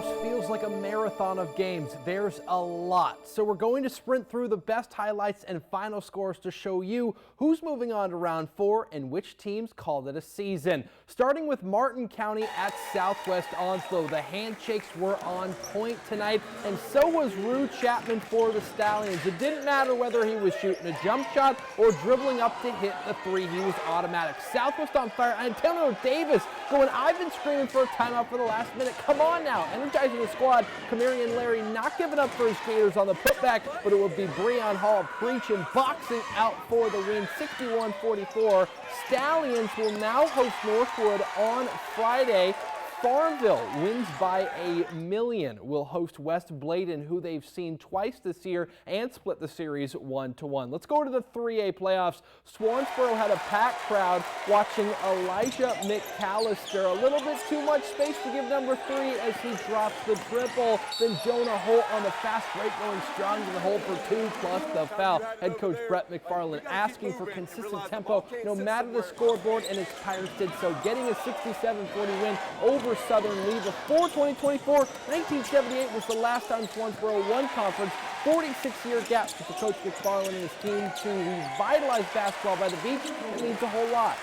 playoffs feels like a marathon of games. There's a lot. So we're going to sprint through the best highlights and final scores to show you who's moving on to round 4 and which teams called it a season. Starting with Martin County at Southwest Onslow. The handshakes were on point tonight, and so was Rue Chapman for the Stallions. It didn't matter whether he was shooting a jump shot or dribbling up to hit the 3. He was automatic. Southwest on fire. Antonio Davis going, I've been screaming for a timeout for the last minute. Come on now. Energizing the squad. Kamari and Larry not giving up for his Gators on the putback, but it would be Breon Hall preaching, boxing out for the win, 61-44. Stallions will now host Northwood on Friday. Farmville wins by $1 million. Will host West Bladen, who they've seen twice this year, and split the series 1-1. Let's go to the 3A playoffs. Swansboro had a packed crowd watching Elijah McAllister. A little bit too much space to give number 3 as he drops the triple. Then Jonah Holt on the fast break going strong to the hole for 2 plus the foul. Head coach Brett McFarland asking for consistent tempo no matter the scoreboard, and his Pirates did so, getting a 67-40 win over Southern Lee before 2024. 1978 was the last time Swansboro won conference. 46-year gap for Coach McFarland and his team to revitalize basketball by the beach. It means a whole lot.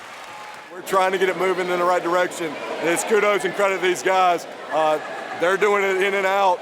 We're trying to get it moving in the right direction. And it's kudos and credit to these guys. They're doing it in and out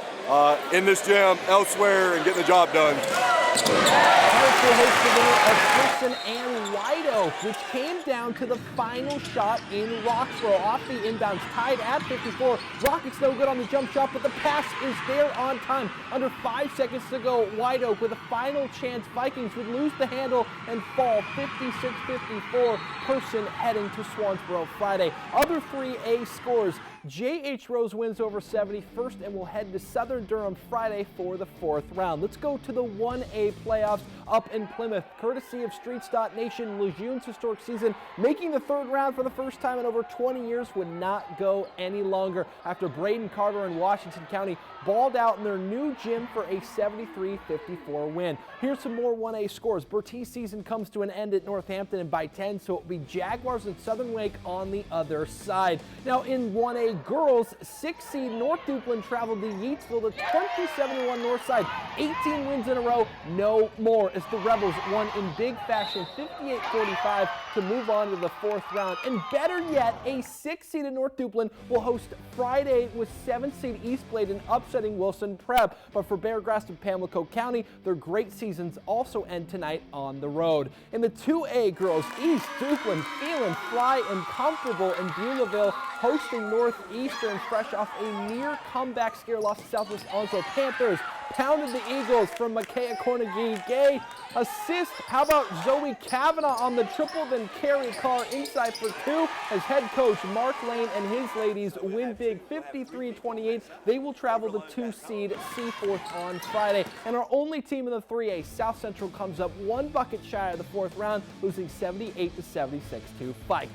in this gym, elsewhere, and getting the job done. Pirates will host the winner of Clifton and White Oak, which came down to the final shot in Roxborough. Off the inbounds, tied at 54. Rockets no good on the jump shot, but the pass is there on time. Under 5 seconds to go, White Oak with a final chance. Vikings would lose the handle and fall 56-54. Person heading to Swansboro Friday. Other 3A scores. J.H. Rose wins over 71st and will head to Southern Durham Friday for the 4th round. Let's go to the 1A playoffs up in Plymouth. Courtesy of Streets.Nation, Lejeune's historic season, making the 3rd round for the first time in over 20 years, would not go any longer after Braden Carter and Washington County balled out in their new gym for a 73-54 win. Here's some more 1A scores. Bertie's season comes to an end at Northampton and by 10, so it will be Jaguars and Southern Wake on the other side. Now in 1A girls, 6 seed North Duplin traveled to Yeatsville to 20-71 Northside. 18 wins in a row, no more, as the Rebels won in big fashion, 58-45 to move on to the 4th round. And better yet, a 6 seed in North Duplin will host Friday with 7 seed East Bladen upsetting Wilson Prep. But for Beargrass and Pamlico County, their great seasons also end tonight on the road. In the 2A girls, East Duplin feeling fly and comfortable in Beulahville, hosting Northeastern fresh off a near comeback scare loss to Southwest Onslow. Panthers pounded the Eagles from Micaiah Cornegie. Gay assist. How about Zoe Kavanaugh on the triple, then Carrie Carr inside for 2 as head coach Mark Lane and his ladies win big 53-28. They will travel to 2 seed Seaforth on Friday. And our only team in the 3A, South Central, comes up 1 bucket shy of the 4th round, losing 78-76 to Fike.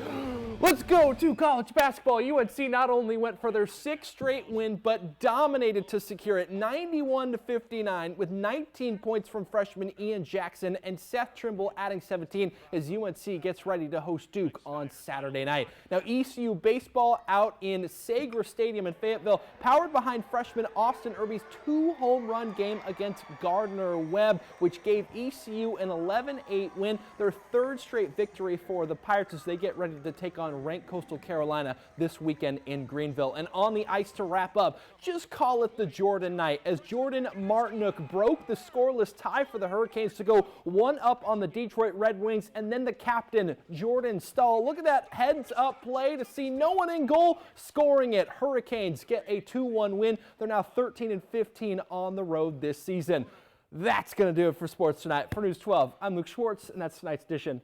Let's go to college basketball. UNC not only went for their 6th straight win, but dominated to secure it, 91-59, with 19 points from freshman Ian Jackson and Seth Trimble adding 17 as UNC gets ready to host Duke on Saturday night. Now ECU baseball out in Sagra Stadium in Fayetteville, powered behind freshman Austin Irby's 2 home run game against Gardner Webb, which gave ECU an 11-8 win, their 3rd straight victory for the Pirates as they get ready to take on ranked Coastal Carolina this weekend in Greenville. And on the ice to wrap up, just call it the Jordan night, as Jordan Martinook broke the scoreless tie for the Hurricanes to go 1 up on the Detroit Red Wings, and then the captain, Jordan Stahl. Look at that heads-up play to see no one in goal, scoring it. Hurricanes get a 2-1 win. They're now 13-15 on the road this season. That's going to do it for sports tonight. For News 12, I'm Luke Schwartz, and that's tonight's edition.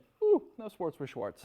No sports with Schwartz.